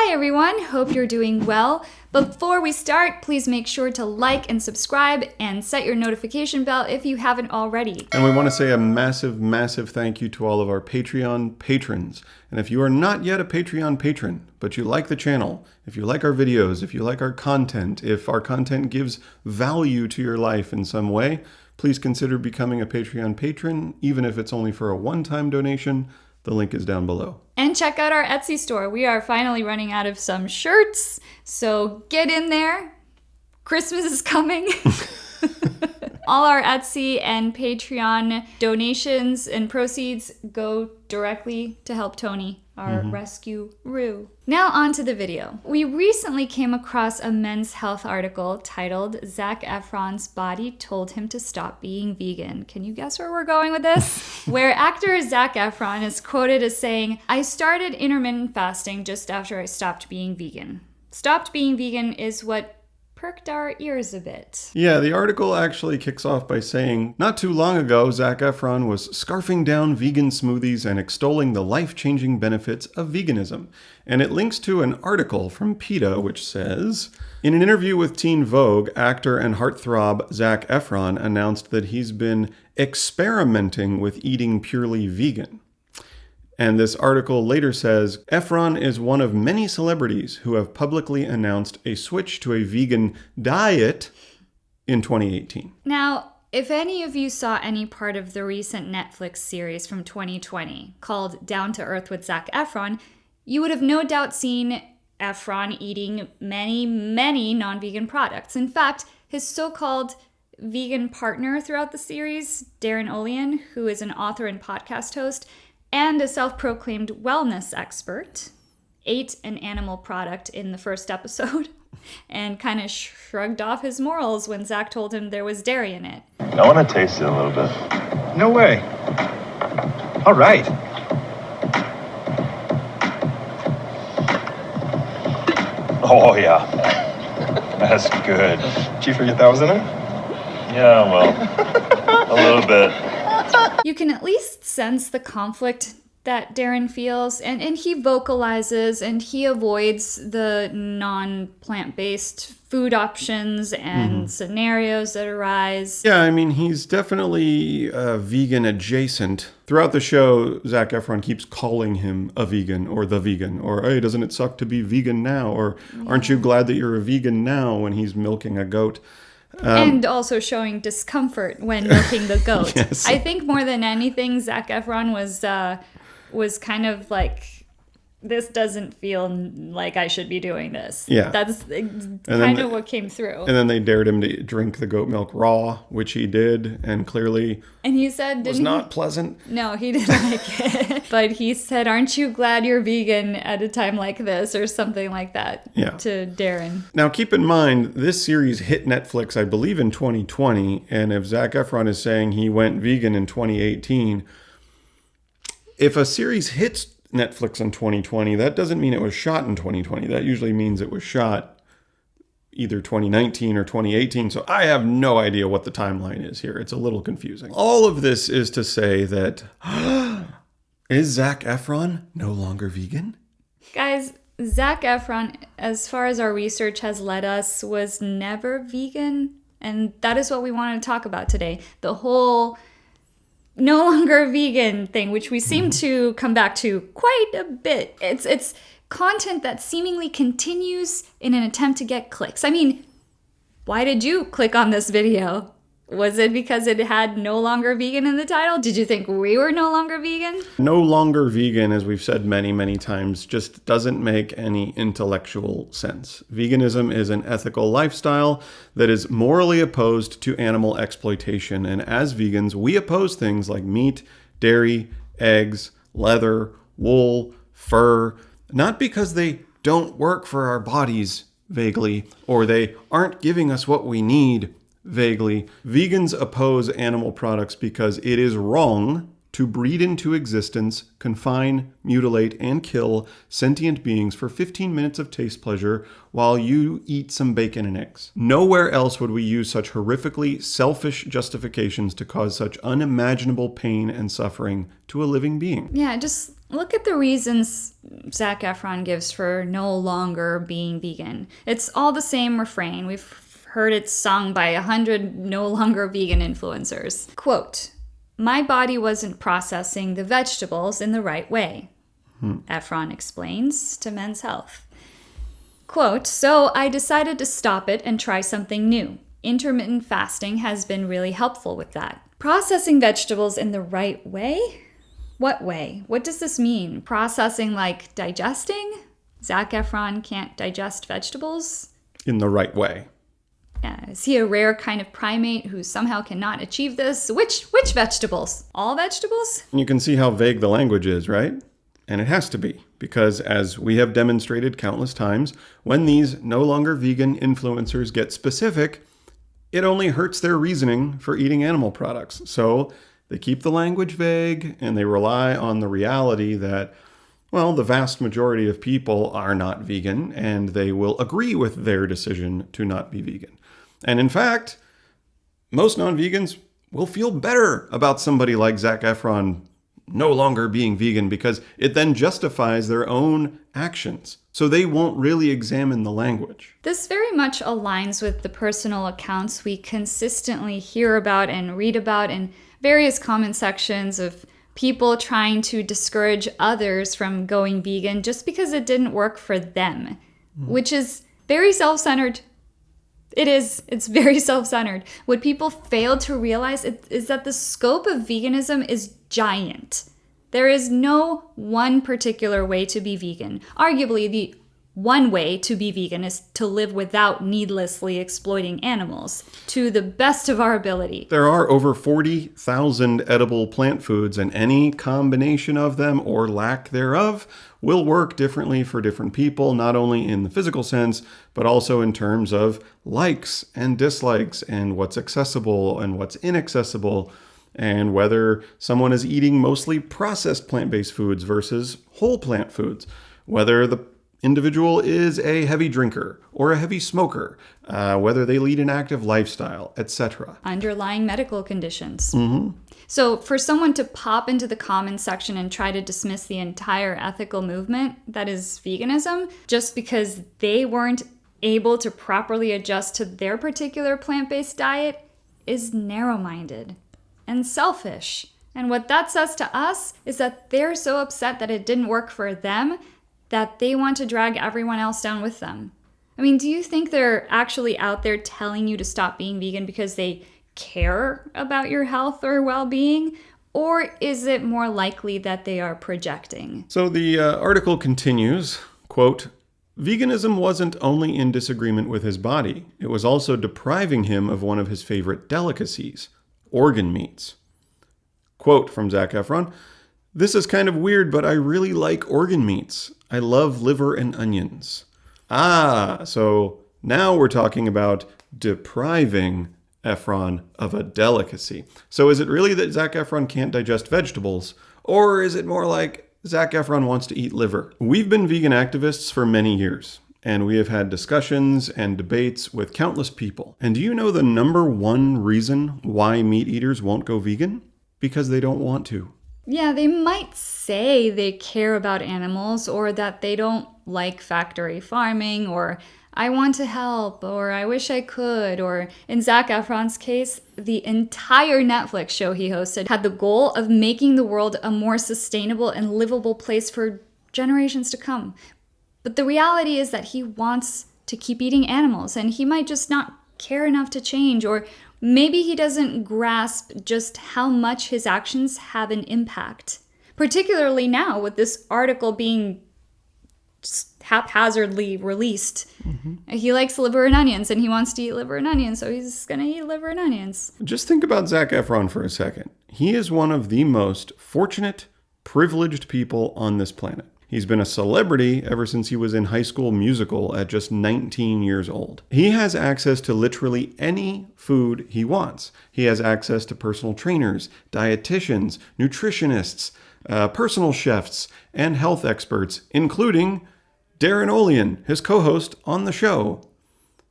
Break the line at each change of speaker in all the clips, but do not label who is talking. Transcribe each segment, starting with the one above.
Hi everyone, hope you're doing well. Before we start, please make sure to like and subscribe and set your notification bell if you haven't already.
And we want to say a massive, massive thank you to all of our Patreon patrons. And if you are not yet a Patreon patron, but you like the channel, if you like our videos, if you like our content, if our content gives value to your life in some way, please consider becoming a Patreon patron, even if it's only for a one-time donation. The link is down below.
And check out our Etsy store. We are finally running out of some shirts, so get in there. Christmas is coming. All our Etsy and Patreon donations and proceeds go directly to help Tony, our rescue Roo. Now on to the video. We recently came across a Men's Health article titled Zac Efron's Body Told Him to Stop Being Vegan. Can you guess where we're going with this? Where actor Zac Efron is quoted as saying, "I started intermittent fasting just after I stopped being vegan." Stopped being vegan is what perked our ears a bit.
Yeah, the article actually kicks off by saying, not too long ago, Zac Efron was scarfing down vegan smoothies and extolling the life-changing benefits of veganism. And it links to an article from PETA, which says, in an interview with Teen Vogue, actor and heartthrob Zac Efron announced that he's been experimenting with eating purely vegan. And this article later says, Efron is one of many celebrities who have publicly announced a switch to a vegan diet in 2018.
Now, if any of you saw any part of the recent Netflix series from 2020 called Down to Earth with Zac Efron, you would have no doubt seen Efron eating many non-vegan products. In fact, his so-called vegan partner throughout the series, Darren Olean, who is an author and podcast host, and a self-proclaimed wellness expert, ate an animal product in the first episode and kind of shrugged off his morals when Zac told him there was dairy in it.
I want to taste it a little bit.
No way. All right.
Oh, yeah. That's good.
Did you forget that was in it?
Yeah, well, a little bit.
You can at least sense the conflict that Darren feels, and he vocalizes and he avoids the non-plant-based food options and scenarios that arise.
Yeah, I mean, he's definitely vegan adjacent. Throughout the show, Zac Efron keeps calling him a vegan, or the vegan, or hey, doesn't it suck to be vegan now? Or aren't you glad that you're a vegan now, when he's milking a goat?
And also showing discomfort when milking the goat.
Yes.
I think more than anything, Zac Efron was kind of like, this doesn't feel like I should be doing this.
Yeah.
That's kind of what came through.
And then they dared him to drink the goat milk raw, which he did, and clearly
And he said,
was not pleasant.
No, he didn't like it. But he said, aren't you glad you're vegan at a time like this? Or something like that to Darren.
Now, keep in mind, this series hit Netflix, I believe, in 2020. And if Zac Efron is saying he went vegan in 2018, if a series hits Netflix in 2020, that doesn't mean it was shot in 2020. That usually means it was shot either 2019 or 2018. So I have no idea what the timeline is here. It's a little confusing. All of this is to say that, is Zac Efron no longer vegan?
Guys, Zac Efron, as far as our research has led us, was never vegan. And that is what we want to talk about today. The whole no longer vegan thing, which we seem to come back to quite a bit. It's content that seemingly continues in an attempt to get clicks. I mean, why did you click on this video? Was it because it had no longer vegan in the title? Did you think we were no longer vegan?
No longer vegan, as we've said many times, just doesn't make any intellectual sense. Veganism is an ethical lifestyle that is morally opposed to animal exploitation. And as vegans, we oppose things like meat, dairy, eggs, leather, wool, fur, not because they don't work for our bodies, vaguely, or they aren't giving us what we need, vaguely. Vegans oppose animal products because it is wrong to breed into existence, confine, mutilate, and kill sentient beings for 15 minutes of taste pleasure while you eat some bacon and eggs. Nowhere else would we use such horrifically selfish justifications to cause such unimaginable pain and suffering to a living being.
Yeah, just Look at the reasons Zac Efron gives for no longer being vegan. It's all the same refrain. We've heard it sung by 100 no longer vegan influencers. Quote, "My body wasn't processing the vegetables in the right way," Efron explains to Men's Health. Quote, "So I decided to stop it and try something new. Intermittent fasting has been really helpful with that." Processing vegetables in the right way? What way? What does this mean? Processing like digesting? Zac Efron can't digest vegetables?
In the right way.
Is he a rare kind of primate who somehow cannot achieve this? Which vegetables? All vegetables?
You can see how vague the language is, right? And it has to be, because as we have demonstrated countless times, when these no longer vegan influencers get specific, it only hurts their reasoning for eating animal products. So they keep the language vague and they rely on the reality that, well, the vast majority of people are not vegan and they will agree with their decision to not be vegan. And in fact, most non-vegans will feel better about somebody like Zac Efron no longer being vegan because it then justifies their own actions. So they won't really examine the language.
This very much aligns with the personal accounts we consistently hear about and read about in various comment sections of people trying to discourage others from going vegan just because it didn't work for them, which is very self-centered. It's very self-centered. What people fail to realize is that the scope of veganism is giant. There is no one particular way to be vegan. Arguably, the one way to be vegan is to live without needlessly exploiting animals to the best of our ability.
There are over 40,000 edible plant foods, and any combination of them or lack thereof will work differently for different people, not only in the physical sense, but also in terms of likes and dislikes and what's accessible and what's inaccessible, and whether someone is eating mostly processed plant-based foods versus whole plant foods, whether the individual is a heavy drinker or a heavy smoker, whether they lead an active lifestyle, etc.
Underlying medical conditions. So for someone to pop into the comments section and try to dismiss the entire ethical movement that is veganism just because they weren't able to properly adjust to their particular plant-based diet is narrow-minded and selfish. And what that says to us is that they're so upset that it didn't work for them that they want to drag everyone else down with them. I mean, do you think they're actually out there telling you to stop being vegan because they care about your health or well-being? Or is it more likely that they are projecting?
So the article continues, quote, "Veganism wasn't only in disagreement with his body, it was also depriving him of one of his favorite delicacies, organ meats." Quote from Zac Efron, "This is kind of weird, but I really like organ meats. I love liver and onions." So now we're talking about depriving Efron of a delicacy. So is it really that Zac Efron can't digest vegetables? Or is it more like Zac Efron wants to eat liver? We've been vegan activists for many years, and we have had discussions and debates with countless people. And do you know the number one reason why meat eaters won't go vegan? Because they don't want to.
Yeah, they might say they care about animals or that they don't like factory farming or I want to help or I wish I could, or in Zac Efron's case, the entire Netflix show he hosted had the goal of making the world a more sustainable and livable place for generations to come. But the reality is that he wants to keep eating animals and he might just not care enough to change, or maybe he doesn't grasp just how much his actions have an impact. Particularly now with this article being haphazardly released. He likes liver and onions and he wants to eat liver and onions, so he's gonna eat liver and onions.
Just think about Zac Efron for a second. He is one of the most fortunate, privileged people on this planet. He's been a celebrity ever since he was in High School Musical at just 19 years old. He has access to literally any food he wants. He has access to personal trainers, dietitians, nutritionists, personal chefs, and health experts, including Darren Olean, his co-host on the show.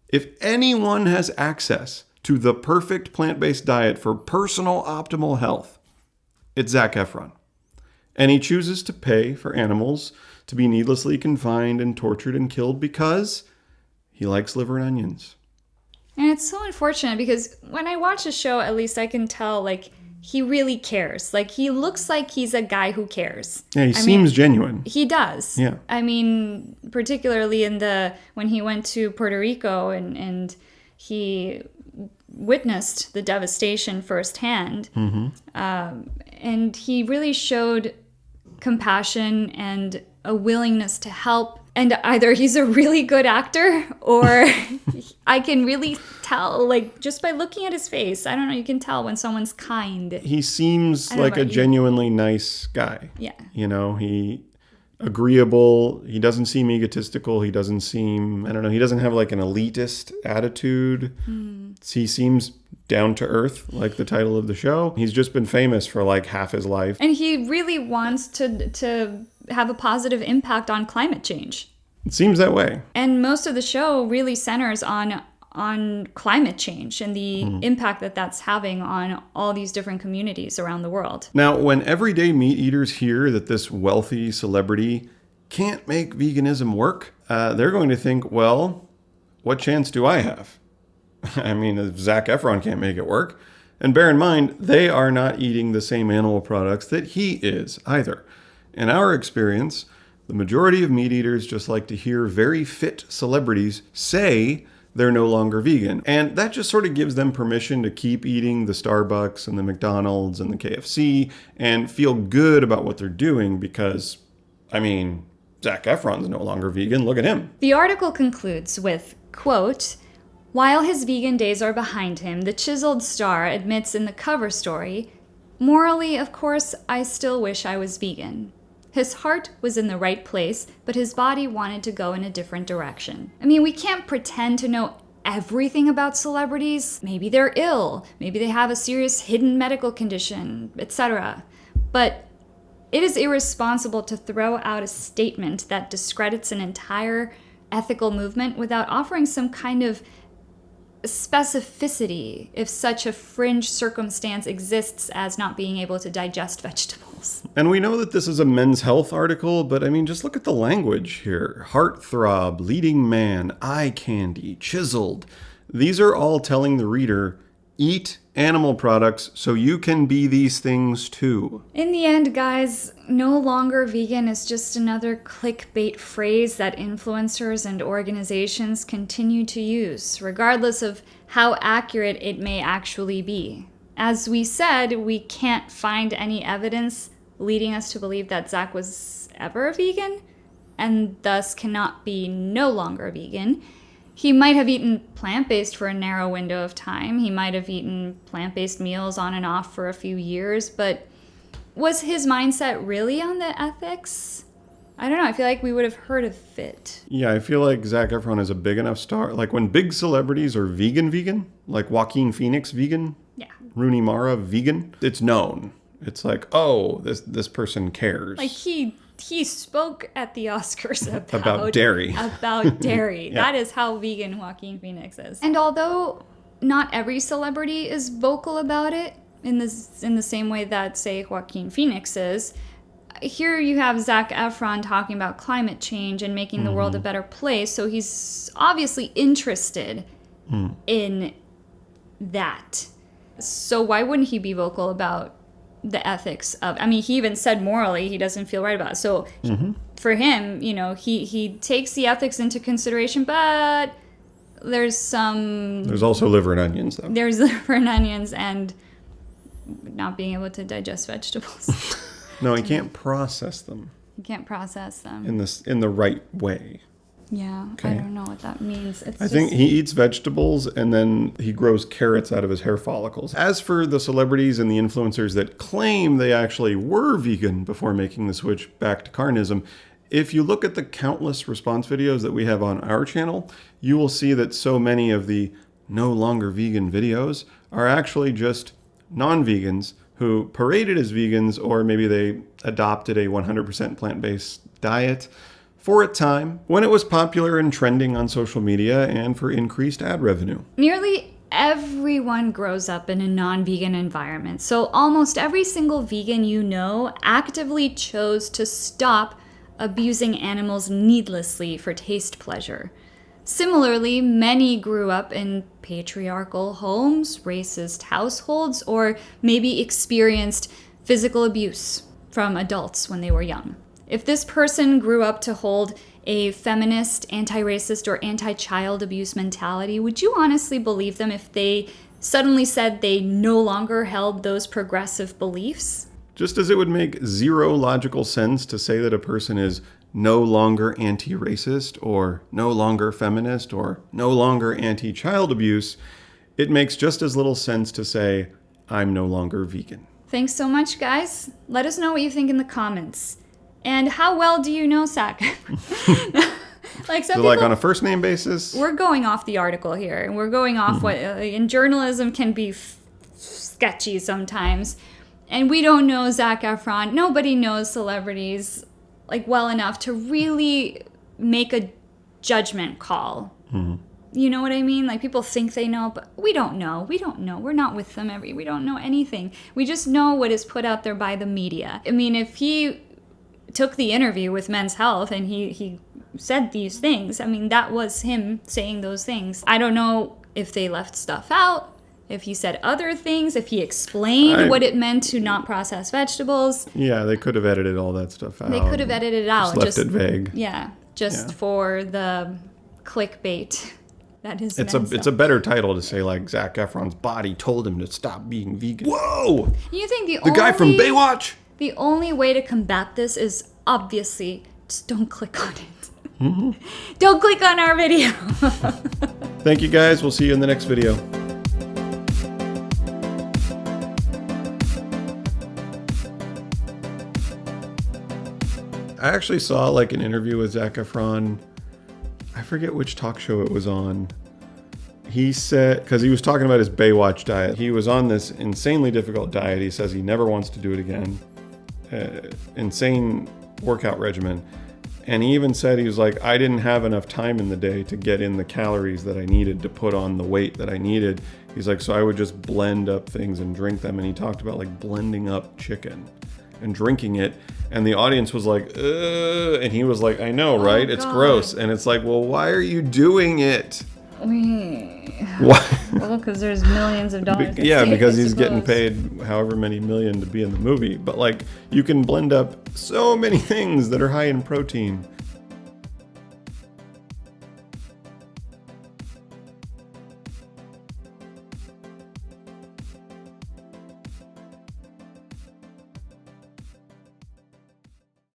If anyone has access to the perfect plant-based diet for personal optimal health, it's Zac Efron. And he chooses to pay for animals to be needlessly confined and tortured and killed because he likes liver and onions.
And it's so unfortunate because when I watch the show, at least I can tell, like, he really cares. Like, he looks like he's a guy who cares.
Yeah, he seems genuine.
He does.
Yeah.
I mean, particularly when he went to Puerto Rico and he witnessed the devastation firsthand. And he really showed compassion and a willingness to help. And either he's a really good actor or I can really tell, like, just by looking at his face, I don't know, you can tell when someone's kind.
He seems like a genuinely nice guy.
Yeah.
You know, he agreeable. He doesn't seem egotistical. He doesn't seem, I don't know, he doesn't have like an elitist attitude. He seems down to earth, like the title of the show. He's just been famous for like half his life.
And he really wants to have a positive impact on climate change.
It seems that way.
And most of the show really centers on climate change and the impact that that's having on all these different communities around the world.
Now, when everyday meat eaters hear that this wealthy celebrity can't make veganism work, they're going to think, well, what chance do I have? I mean, if Zac Efron can't make it work. And bear in mind, they are not eating the same animal products that he is either. In our experience, the majority of meat eaters just like to hear very fit celebrities say they're no longer vegan. And that just sort of gives them permission to keep eating the Starbucks and the McDonald's and the KFC and feel good about what they're doing because, I mean, Zac Efron's no longer vegan. Look at him.
The article concludes with, quote, "While his vegan days are behind him, the chiseled star admits in the cover story, morally, of course, I still wish I was vegan. His heart was in the right place, but his body wanted to go in a different direction." I mean, we can't pretend to know everything about celebrities. Maybe they're ill, maybe they have a serious hidden medical condition, etc. But it is irresponsible to throw out a statement that discredits an entire ethical movement without offering some kind of specificity if such a fringe circumstance exists as not being able to digest vegetables.
And we know that this is a Men's Health article, but I mean, just look at the language here. Heartthrob, leading man, eye candy, chiseled. These are all telling the reader, eat animal products so you can be these things too.
In the end, guys, no longer vegan is just another clickbait phrase that influencers and organizations continue to use, regardless of how accurate it may actually be. As we said, we can't find any evidence leading us to believe that Zac was ever a vegan, and thus cannot be no longer vegan. He might have eaten plant-based for a narrow window of time. He might have eaten plant-based meals on and off for a few years, but was his mindset really on the ethics? I don't know. I feel like we would have heard of it.
Yeah, I feel like Zac Efron is a big enough star. Like when big celebrities are vegan, like Joaquin Phoenix vegan,
Yeah.
Rooney Mara vegan, it's known. It's like, oh, this person cares.
Like he spoke at the Oscars
About dairy.
About dairy.
Yeah.
That is how vegan Joaquin Phoenix is. And although not every celebrity is vocal about it in the same way that, say, Joaquin Phoenix is, here you have Zac Efron talking about climate change and making the world a better place. So he's obviously interested in that. So why wouldn't he be vocal about the ethics of, I mean, he even said morally he doesn't feel right about it. So for him, you know, he takes the ethics into consideration, but there's
also liver and onions, though.
There's liver and onions and not being able to digest vegetables.
No, he can't process them.
You can't process them.
In the right way.
Yeah,
Okay.
I don't know what that means.
I think he eats vegetables and then he grows carrots out of his hair follicles. As for the celebrities and the influencers that claim they actually were vegan before making the switch back to carnism, if you look at the countless response videos that we have on our channel, you will see that so many of the no longer vegan videos are actually just non-vegans who paraded as vegans, or maybe they adopted a 100% plant-based diet for a time when it was popular and trending on social media and for increased ad revenue.
Nearly everyone grows up in a non-vegan environment. So almost every single vegan you know actively chose to stop abusing animals needlessly for taste pleasure. Similarly, many grew up in patriarchal homes, racist households, or maybe experienced physical abuse from adults when they were young. If this person grew up to hold a feminist, anti-racist, or anti-child abuse mentality, would you honestly believe them if they suddenly said they no longer held those progressive beliefs?
Just as it would make zero logical sense to say that a person is no longer anti-racist or no longer feminist or no longer anti-child abuse, it makes just as little sense to say, I'm no longer vegan.
Thanks so much, guys. Let us know what you think in the comments. And how well do you know Zac? Like some
So
people,
like on a first name basis?
we're going off the article here, and we're going off what in journalism can be sketchy sometimes. And we don't know Zac Efron. Nobody knows celebrities like well enough to really make a judgment call. You know what I mean? Like people think they know, but we don't know. We don't know. We're not with them we don't know anything. We just know what is put out there by the media. I mean, if he took the interview with Men's Health and he said these things, I mean, that was him saying those things. I don't know if they left stuff out, if he said other things, if he explained what it meant to not process vegetables.
Yeah, they could have edited all that stuff out.
They could have edited it out.
Just left it vague.
Yeah, just
Yeah.
for the clickbait. That is
It's a better title to say like Zac Efron's body told him to stop being vegan. Whoa!
You think
The guy from Baywatch?
The only way to combat this is obviously just don't click on it. Don't click on our video.
Thank you guys. We'll see you in the next video. I actually saw like an interview with Zac Efron. I forget which talk show it was on. He said, because he was talking about his Baywatch diet. He was on this insanely difficult diet. He says he never wants to do it again. Insane workout regimen. And he even said, he was like, I didn't have enough time in the day to get in the calories that I needed to put on the weight that I needed. He's like, so I would just blend up things and drink them. And he talked about like blending up chicken and drinking it. And the audience was like, ugh. And he was like, I know, right? It's
God.
gross. And it's like, well, why are you doing it? Why?
Well, because there's millions of dollars.
Yeah, because he's getting paid however many million to be in the movie. But like, you can blend up so many things that are high in protein.